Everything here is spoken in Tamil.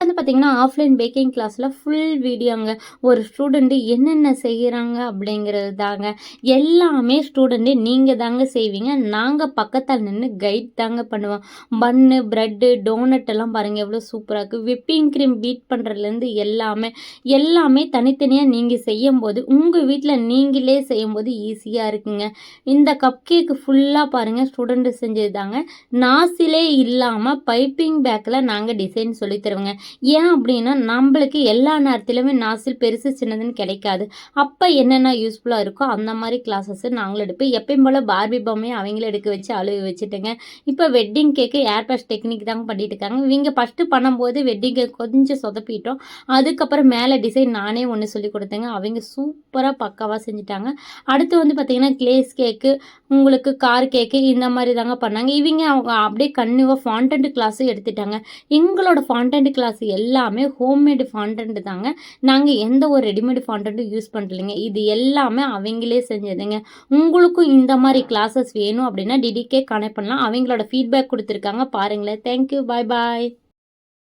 வந்து பார்த்தீங்கன்னா, ஆஃப்லைன் பேக்கிங் கிளாஸ்ல ஃபுல் வீடியோங்க. ஒரு ஸ்டூடெண்ட் என்னென்ன செய்றாங்க அப்படிங்கிறது தாங்க. எல்லாமே ஸ்டூடெண்ட் நீங்க தாங்க செய்வீங்க. நாங்க பக்கத்தால நின்னு கைட் தாங்க பண்ணுவோம். பன்னு, பிரெட்டு, டோனட் எல்லாம் பாருங்க எவ்வளோ சூப்பரா இருக்கு. விப்பிங் கிரீம் பீட் பண்றதுலேருந்து எல்லாமே தனித்தனியா நீங்க செய்யும்போது, உங்க வீட்ல நீங்களே செய்யும்போது ஈஸியா இருக்குங்க. இந்த கப் கேக் ஃபுல்லா பாருங்க ஸ்டூடெண்ட் செஞ்சது தாங்க. நாசிலே இல்லாம பைப்பிங் பேக்ல நாங்க டிசைன் சொல்லி தருவோங்க. ஏன் அப்படின்னா, நம்பளுக்கு எல்லா நேரத்திலுமே நாசில் பெருசு, சின்னதுன்னு கிடைக்காது. அப்ப என்னென்ன யூஸ்ஃபுல்லா இருக்கோ, அந்த மாரி கிளாஸஸ் நாங்களும் எடுப்போம். எப்பயும் போல பார்பி பொம்மைய அவங்கள எடுக்க வச்சு அழுவ வச்சுட்டேங்க. இப்ப வெட்டிங் கேக்கு ஏர் பேஷ் டெக்னிக் தாங்க பண்ணிட்டு இருக்காங்க. இவங்க ஃபர்ஸ்ட்டு பண்ணும்போது வெட்டிங் கேக் கொஞ்சம் சொதப்பிட்டோம். அதுக்கப்புறம் மேல டிசைன் நானே ஒண்ணு சொல்லிக் குடுத்தேங்க. அவங்க சூப்பரா பக்காவா செஞ்சுட்டாங்க. அடுத்து வந்து பார்த்தீங்கன்னா, கிளேஸ் கேக்கு, உங்களுக்கு கார் கேக்கு இந்த மாரி தாங்க பண்ணாங்க. அவங்க அப்படியே கன்டினியூவா ஃபாண்டன்ட் கிளாஸும் எடுத்துட்டாங்க. எங்களோட ஃபாண்டன்ட் கிளாஸ் எல்லாமே ஹோம்மேடு ஃபாண்டன்ட் தாங்க. நாங்க எந்த ஒரு ரெடிமேட் ஃபாண்டன்ட்டும் யூஸ் பண்ணலைங்க. இது எல்லாமே அவங்களே செஞ்சதுங்க. உங்களுக்கும் இந்த மாரி கிளாஸஸ் வேணும் அப்படின்னா டிடிகே கனெக்ட் பண்ணலாம். அவங்களோட ஃபீட்பேக் குடுத்துருக்காங்க பாருங்களேன். Thank you. Bye bye.